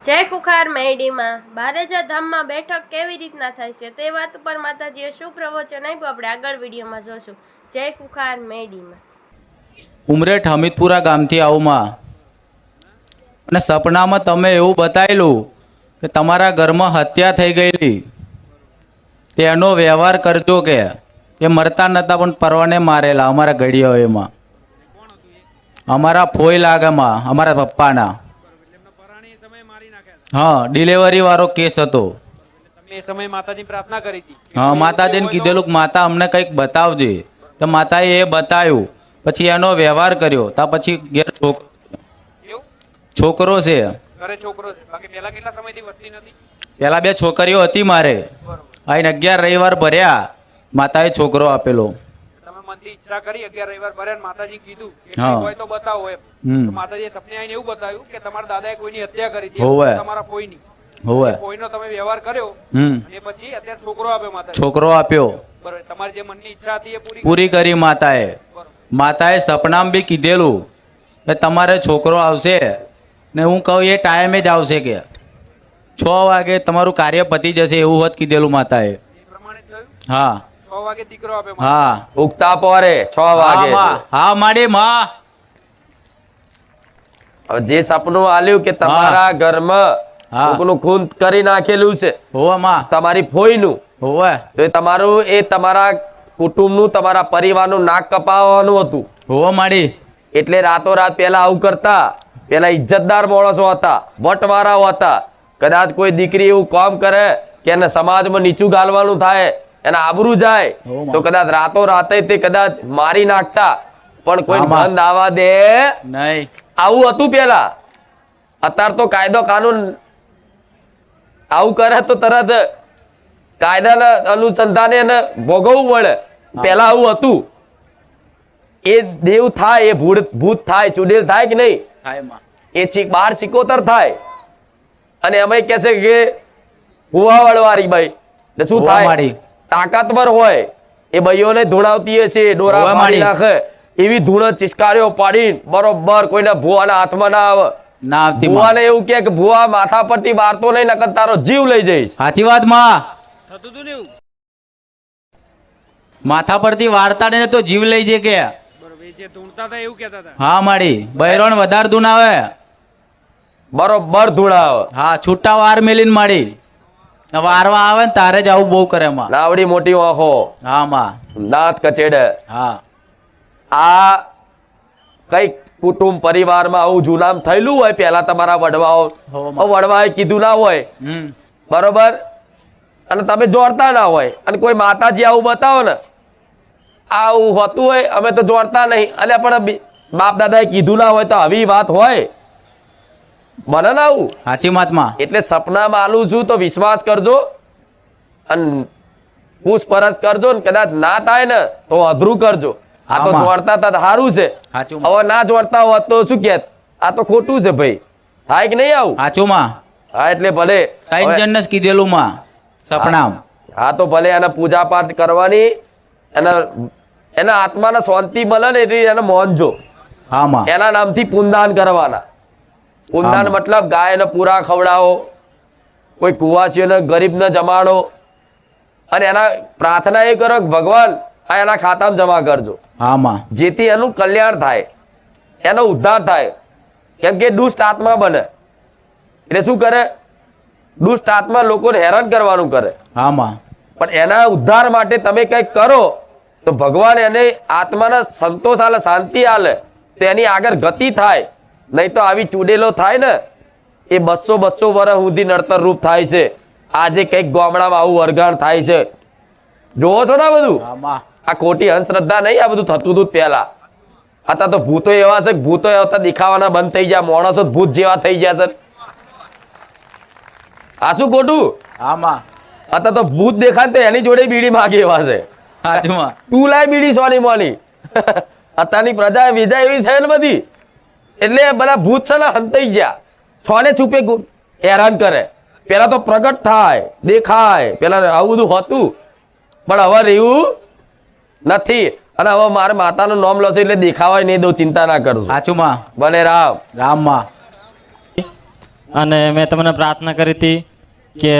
જય ખુખાર મેરડીમાં બારેજા ધામમાં બેઠક કેવી રીતના થાય છે તે વાત ઉપર માતાજીએ શું પ્રવચન આપ્યું આપણે આગળ વિડીયોમાં જોશું. જય ખુખાર મેરડીમાં. ઉમરેઠ હમીદપુરા ગામથી આવુંમાં અને સપનામાં તમે એવું બતાવેલું કે તમારા ઘરમાં હત્યા થઈ ગયેલી, તેનો વ્યવહાર કરજો કે એ મરતા નહોતા પણ પરવાને મારેલા અમારા ઘડિયાઓ એમાં, અમારા ફોઈ લાગેમાં અમારા પપ્પાના. હા, ડિલિવરી વાળો કેસ હતો. હા, માતાજીને કીધેલું કે માતા અમને કંઈક બતાવજે, તો માતાએ એ બતાવ્યું. પછી એનો વ્યવહાર કર્યો તા પછી ઘેર છોકરો છે. પેલા 2 છોકરીઓ હતી મારે, આઈને 11 રવિવાર ભર્યા, માતાએ છોકરો આપેલો. છોકરો આપ્યો, પૂરી કરી માતાએ. માતાએ સપનામાં બી કીધેલું કે તમારે છોકરો આવશે ને હું કહું એ ટાઈમે જ આવશે કે 6 વાગે તમારું કાર્ય પતી જશે એવું હોત કીધેલું માતાએ. હા, 6 વાગે દીકરો આપે. હા, ઉગતા પોરે 6 વાગે. હા માડી માં. જે સપનું આલ્યું કે તમારા ઘરમાં કોકનું ખૂન કરી નાખેલું છે, હોવે માં, તમારી ફોઈનું, હોવે, તો એ તમારા કુટુંબનું, તમારા પરિવારનું નાક કપાવવાનું હતું. હોવે માડી. એટલે રાતોરાત પેલા આવું કરતા. પેલા ઇજ્જતદાર માણસો હતા, વટવાળાઓ હતા. કદાચ કોઈ દીકરી એવું કામ કરે કે એને સમાજમાં નીચું ગાલવાનું થાય, એના આબરૂ જાય, તો કદાચ રાતોરાતે તે કદાચ મારી નાખતા. પણ કોઈ બંધ આવવા દે નહીં. આવું હતું પેલા. અત્યારે તો કાયદો કાનૂન આવું કરે તો તરત કાયદાના અનુસંધાને એને ભોગવવું પડે. પેલા આવું હતું. એ દેવ થાય, એ ભૂત થાય, ચુડેલ થાય કે નહીં, એ 12 સિકોતર થાય. અને અમે કે છે કે હુવાવાળી બાઈ શું થાય, તાકાતવર હોય એ ભાઈઓને ધૂણાવતી છે, ડોરા પાડી નાખે, એવી ધૂણ ચિસ્કારીઓ પાડીને બરોબર કોઈના ભુવાના હાથમાં ના આવે. ભુવાને એવું કે ભુવા માથા પરથી વારતો નહીં, નકર તારો જીવ લઈ જઈશ. સાચી વાત માં. માથા પરથી વારતા ને તો જીવ લઈ જાય કે. હા માડી, બૈરોણ વધારે ધૂણાવે, બરોબર ધૂણાવે. હા, છૂટા વાર મેલીને માડી વારવા આવે ને તારે જ આવું બહુ કરે માં. નાવડી મોટી આંખો, હા માં, દાંત કચેડે. હા, આ કઈક કુટુંબ પરિવારમાં આવું જુનામ થયેલું હોય પેલા તમારા વડવાએ કીધું ના હોય, બરોબર, અને તમે જોડતા ના હોય, અને કોઈ માતાજી આવું બતાવો ને આવું હોતું હોય, અમે તો જોડતા નહીં, અને પણ બાપ દાદાએ કીધું ના હોય તો આવી વાત હોય બને ના આવું. સાચી વાત માં. એટલે સપનામાં આલું છું તો વિશ્વાસ કરજો અને પૂછપરછ કરજો, ને કદાચ ના થાય ને તો અધરું કરજો. આ તો જોડતા હતા સારું છે, હવે ના જોડતા હોત તો શું કે આ તો ખોટું છે ભાઈ, થાય કે નહીં આવું. સાચું માં. હા, એટલે ભલે કીધેલું માં સપનામ. હા, તો ભલે એને પૂજા પાઠ કરવાની, એના આત્માને શાંતિ મળે ને એટલે એને મોનજો. હા માં. એના નામથી પુનદાન કરવાના. પુનદાન મતલબ ગાયને પૂરા ખવડાવો, કોઈ કુવાસીઓને ગરીબને જમાડો, અને એના પ્રાર્થના એ કરો કે ભગવાન આ એના ખાતામાં જમા કરજો. હા માં. જેથી એનું કલ્યાણ થાય, એનો ઉદ્ધાર થાય. કેમ કે દુષ્ટ આત્મા બને એટલે શું કરે, દુષ્ટ આત્મા લોકોને હેરાન કરવાનું કરે. હા માં. પણ એના ઉદ્ધાર માટે તમે કંઈક કરો તો ભગવાન એને આત્માને સંતોષ આલે, શાંતિ આલે, તો એની આગળ ગતિ થાય. નહીં તો આવી ચૂડેલો થાય ને એ 200 વર્ષ સુધી નડતર રૂપ થાય છે. આજે કંઈક ગામડામાં આવું વરગાણ થાય છે, જોવો છો ને બધું. આ ખોટી અંધશ્રદ્ધા નહીં, આ બધું થતું હતું પેલા. અત્યારે તો ભૂતો એવા છે કે ભૂતો આવતા દેખાવાના બંધ થઈ ગયા, માણસો ભૂત જેવા થઈ ગયા છે. આ શું ખોટું? અત્યારે તો ભૂત દેખાય તો એની જોડે બીડી માગે એવા છે. તું લાય બીડી સોની મોની. અત્યારની પ્રજા વિજા એવી છે ને બધી, એટલે બધા ભૂત છે ને હંતાઈ ગયા, છોને છુપે હેરાન કરે. પેલા તો પ્રગટ થાય, દેખાય, પેલા આવું બધું હોતું, પણ હવે રહ્યું નથી. અને હવે મારે માતાનું નામ લો એટલે દેખાવાય નહીં દો, ચિંતા ના કરજો. સાચું માં. બને રામ. રામ માં. અને મેં તમને પ્રાર્થના કરી હતી કે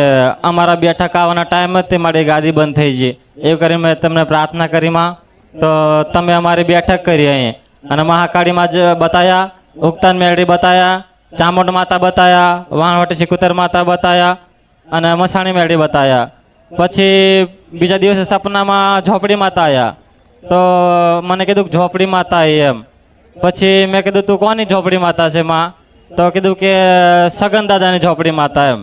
અમારા બેઠક આવવાના ટાઈમ જ તે મારી ગાદી બંધ થઈ ગઈ. એવું કરીને મેં તમને પ્રાર્થના કરીમાં તો તમે અમારી બેઠક કરી અહીં અને મહાકાળીમાં જ બતાયા, ઉગતાન મેળડી બતાયા, ચામુંડ માતા બતાયા, વાણવટી સિકુતર માતા બતાયા અને મસાણી મેળડી બતાયા. પછી બીજા દિવસે સપનામાં ઝોપડી માતા આવ્યા તો મને કીધું કે ઝોપડી માતા આવી એમ. પછી મેં કીધું તું કોની ઝોપડી માતા છે માં? તો કીધું કે સગન દાદાની ઝોપડી માતા એમ.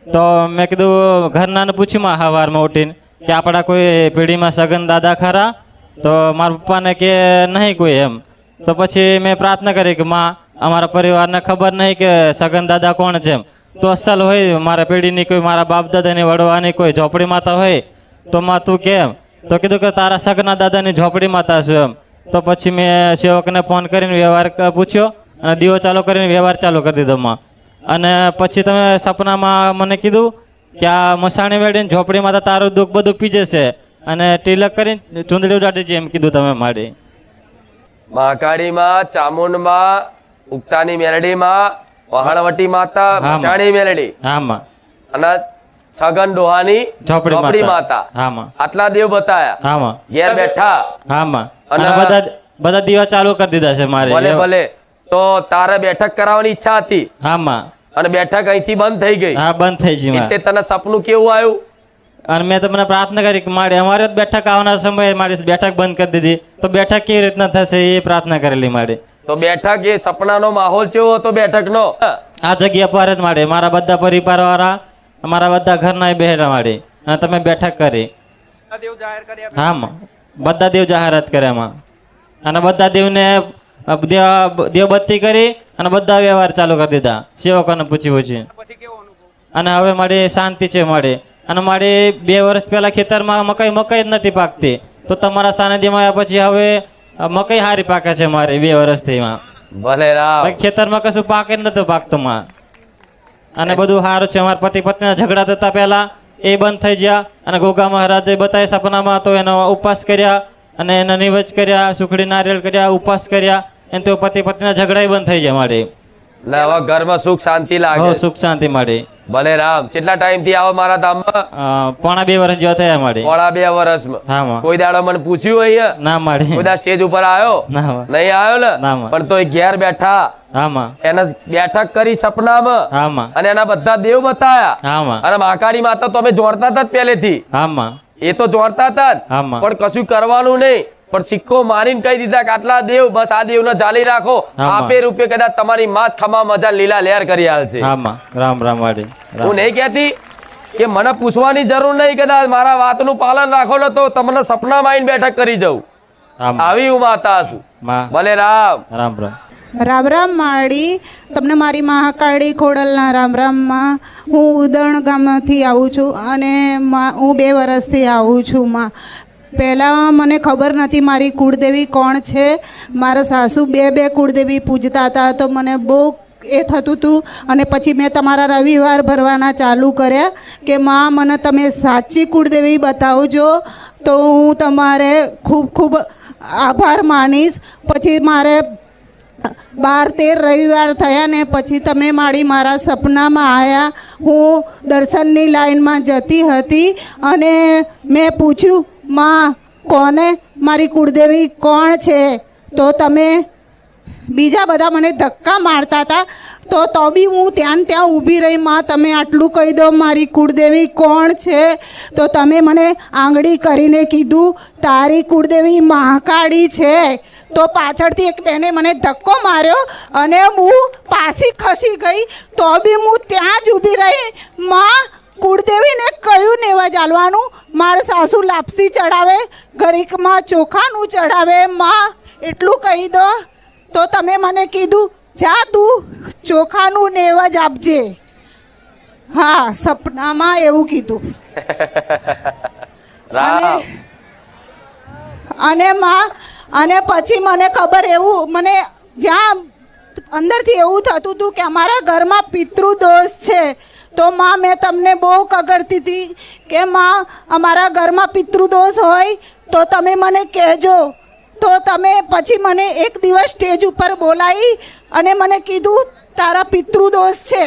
તો મેં કીધું ઘરનાને પૂછ્યું માં સવારમાં ઉઠીને કે આપણા કોઈ પેઢીમાં સગન દાદા ખરા? તો મારા પપ્પાને કે નહીં કોઈ એમ. તો પછી મેં પ્રાર્થના કરી કે માં અમારા પરિવારને ખબર નહીં કે સગન દાદા કોણ છે એમ. તો અસલ હોય મારા પેઢીની કોઈ મારા બાપ દાદાની વડવાની કોઈ ઝોપડી માતા હોય તો માં તું કેમ? તો કીધું કે તારા સગના દાદાની ઝોપડી માતા છું એમ. તો પછી મેં સેવકને ફોન કરીને વ્યવહાર પૂછ્યો અને દીવો ચાલુ કરીને વ્યવહાર ચાલુ કરી દીધો માં. અને પછી તમે સપનામાં મને કીધું કે આ મસાણી મેળીને ઝોપડી માતા તારું દુઃખ બધું પી જશે અને તિલક કરીને ચૂંદડી ઉડાડી છે એમ કીધું તમે મારી. મહાકાળીમાં, ચામુંડમાં, ઉગતાની મેલડીમાં, વહાણવટી માતા, મસાણી મેલડી, હા માં, અને છગન ડોહાની ઝોપડી માતા. હા માં, આટલા દેવ બતાયા. હા માં, ઘેર બેઠા. હા માં. અને અને બધા દીવા ચાલુ કરી દીધા છે મારે. ભલે ભલે. તો તારે બેઠક કરાવવાની ઈચ્છા હતી. હા માં. અને બેઠક અહીંથી બંધ થઈ ગઈ. હા, બંધ થઈ ગઈ. એટલે તને સપનું કેવું આવ્યું? અને મેં તમને પ્રાર્થના કરી કે મારી અમારે જ બેઠક આવવાના સમયે મારી બેઠક બંધ કરી દીધી તો બેઠક કેવી રીતના થશે એ પ્રાર્થના કરેલી મારી. તો બેઠક એ સપનાનો માહોલ કેવો હતો બેઠકનો? આ જગ્યા પર જ મારે મારા બધા પરિવાર વાળા મારા બધા ઘરના બેઠા મારી અને તમે બેઠક કરી. હા માં, બધા દેવ જાહેરાત કર્યા માં. અને બધા દેવને દેવબત્તી કરી અને બધા વ્યવહાર ચાલુ કરી દીધા સેવકોને પૂછી. અને હવે મારી શાંતિ છે મારી. અને મારી 2 વર્ષ પહેલા ખેતરમાં મકાઈ જ નથી પાકતી તો તમારા સાનિધ્યમાં આવ્યા પછી હવે મકાઈ સારી પાકે છે મારી 2 વર્ષથી માં. ભલે રામ. ખેતરમાં કશું પાકે જ નતું પાકતું માં. અને બધું સારું છે. અમારા પતિ પત્નીના ઝઘડા થતા પહેલા એ બંધ થઈ ગયા અને ગોગા મહારાજે બતાવ્યા સપનામાં તો એનો ઉપવાસ કર્યા અને એના નિવેજ કર્યા, સુખડી નારિયેળ કર્યા, ઉપવાસ કર્યા એને તો પતિ પત્નીના ઝઘડા બંધ થઈ ગયા મારી. હવે ઘરમાં સુખ શાંતિ લાગે. સુખ શાંતિ મારી. ભલે રામ. કેટલા ટાઈમ થી આવો મારા ધામમાં? પોણા 2 વર્ષ જેવા થયા મારી. પોણા 2 વર્ષમાં. હા માં. કોઈ દાડો મને પૂછ્યું અહીંયા? ના મારી. કોઈ દાડો સ્ટેજ ઉપર આવ્યો? ના માં. નહીં આવ્યો ને? ના માં. પણ તો એ ઘેર બેઠા. હા માં. એને બેઠક કરી સપનામાં. હા માં. અને એના બધા દેવ બતાયા. હા માં. અને મહાકાળી માતા તો અમે જોડતા હતા જ પહેલેથી. હા માં. એ તો જોડતા હતા જ. હા માં. પણ કશું કરવાનું નહીં. પણ સિક્કો મારીને કહી દીધા કે આટલા દેવ બસ આ દેવને જાલી રાખો. આપે રૂપે કદાચ તમારી માં જ ખમા મજા લીલા લહેર કરી આલશે. હા માં. રામ રામ વાડી. હું નહીં કહેતી કે મને પૂછવાની જરૂર નહીં, કદાચ મારા વાતનું પાલન રાખો ને તો તમને સપનામાં આવીને બેઠક કરી જવું. આવી હું માતા છું. ભલે રામ. રામ રામ. રામ રામ માળી. તમને મારી મહાકાળી ખોડલના રામ રામમાં. હું ઉદણ ગામમાંથી આવું છું અને હું 2 વર્ષથી આવું છું માં. પહેલાં મને ખબર નથી મારી કુળદેવી કોણ છે. મારા સાસુ બે કુળદેવી પૂજતા હતા તો મને બહુ એ થતું હતું. અને પછી મેં તમારા રવિવાર ભરવાના ચાલુ કર્યા કે માં મને તમે સાચી કુળદેવી બતાવજો તો હું તમારે ખૂબ ખૂબ આભાર માનીશ. પછી મારે 12-13 રવિવાર થયા ને પછી તમે મારા સપનામાં આવ્યા. હું દર્શનની લાઈનમાં જતી હતી અને મેં પૂછ્યું માં કોને મારી કુળદેવી કોણ છે? તો તમે બીજા બધા મને ધક્કા મારતા હતા તો બી હું ત્યાં ઊભી રહી. માં તમે આટલું કહી દો મારી કુળદેવી કોણ છે? તો તમે મને આંગળી કરીને કીધું તારી કુળદેવી મહાકાળી છે. તો પાછળથી એક બેને મને ધક્કો માર્યો અને હું પાછી ખસી ગઈ તો બી હું ત્યાં જ ઊભી રહી. માં કુળદેવીને કયું નેવા ચાલવાનું? મારા સાસુ લાપસી ચડાવે, ઘડીકમાં ચોખાનું ચડાવે. માં એટલું કહી દો. તો તમે મને કીધું જા તું ચોખાનું નેવા જ આપજે. હા, સપનામાં એવું કીધું. અને માં અને પછી મને ખબર એવું મને જ્યાં અંદરથી એવું થતું હતું કે અમારા ઘરમાં પિતૃદોષ છે. તો માં મેં તમને બહુ કગરતી હતી કે માં અમારા ઘરમાં પિતૃદોષ હોય તો તમે મને કહેજો. તો તમે પછી મને એક દિવસ સ્ટેજ ઉપર બોલાવી અને મને કીધું તારા પિતૃદોષ છે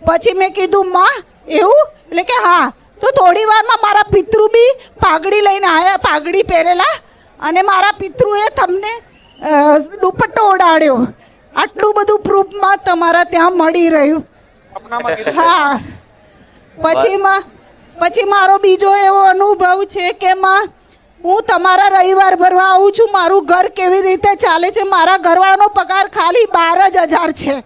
પછી મેં કીધું માં એવું એટલે કે હા. તો થોડી વારમાં મારા પિતૃ બી પાઘડી લઈને આવ્યા, પાઘડી પહેરેલા, અને મારા પિતૃએ તમને દુપટ્ટો ઓડાડ્યો. આટલું બધું પ્રૂફમાં તમારા ત્યાં મળી રહ્યું. હા. પછી મારો બીજો એવો અનુભવ છે કે માં હું તમારા રવિવાર ભરવા આવું છું. મારું ઘર કેવી રીતે ચાલે છે, મારા ઘરવાળાનો પગાર ખાલી 12,000 છે.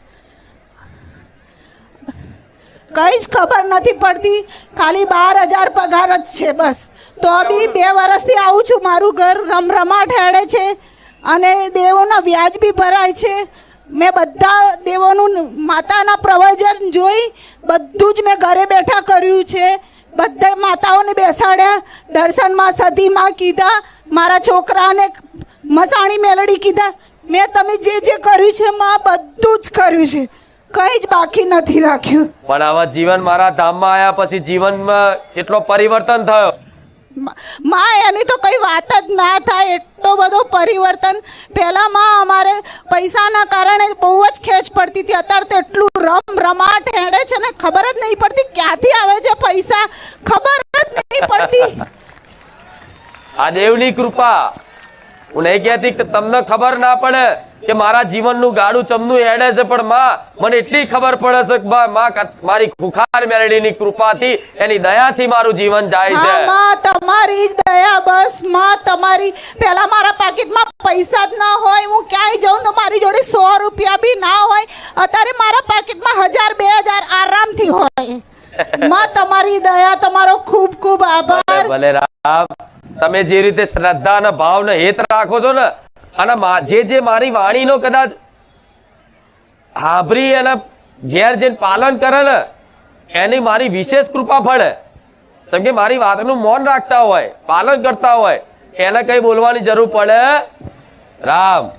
કંઈ જ ખબર નથી પડતી, ખાલી 12,000 પગાર જ છે બસ. તો બી 2 વર્ષથી આવું છું. મારું ઘર રમરમાટ હેડે છે અને દેવોના વ્યાજ બી ભરાય છે. મેં બધા દેવોનું માતાના પ્રવચન જોઈ બધું જ મેં ઘરે બેઠા કર્યું છે. બધા માતાઓને બેસાડ્યા, દર્શનમાં સતીમાં કીધા, મારા છોકરાને મસાણી મેલડી કીધા. મેં તમે જે જે કર્યું છે માં બધું જ કર્યું છે, કંઈ જ બાકી નથી રાખ્યું. પણ આવા જીવન મારા ધામમાં આવ્યા પછી જીવનમાં કેટલો પરિવર્તન થયો. માં એની તો કઈ વાત જ ના થાય, એટલો બધો પરિવર્તન. પહેલાં માં અમારે પૈસાના કારણે બહુ જ ખેંચ પડતી હતી. અત્યારે તો એટલું રમરમાટ હેડે છે ને, ખબર જ નહીં પડતી ક્યાંથી આવે છે પૈસા, ખબર જ નહીં પડતી. આ દેવની કૃપા. હું નહીં કહેતી કે તમને ખબર ના પડે કે મારા જીવનનું ગાડું ચમનું હેડે છે, પણ માં મને એટલી ખબર પડે છે કે માં મારી ખુખાર મેલડીની કૃપાથી, એની દયાથી મારું જીવન જાય છે. હા માં, તમારી જ દયા બસ માં. તમારી પહેલા મારા પાકીટમાં પૈસા જ ના હોય, હું ક્યાંય જાઉં તો મારી જોડે 100 રૂપિયા બી ના હોય. અત્યારે મારા પાકીટમાં 1,000-2,000 આરામથી હોય. માં તમારી દયા, તમારો ખૂબ ખૂબ આભાર. ભલે રામ, તમે જે રીતે શ્રદ્ધા અને ભાવ ને હેત રાખો છો ને, અને જે મારી વાણીનો કદાચ હાભરી અને ઘેર જઈને પાલન કરે ને, એની મારી વિશેષ કૃપા ફળે. જેમ કે મારી વાતનું મૌન રાખતા હોય, પાલન કરતા હોય, એને કઈ બોલવાની જરૂર પડે. રામ.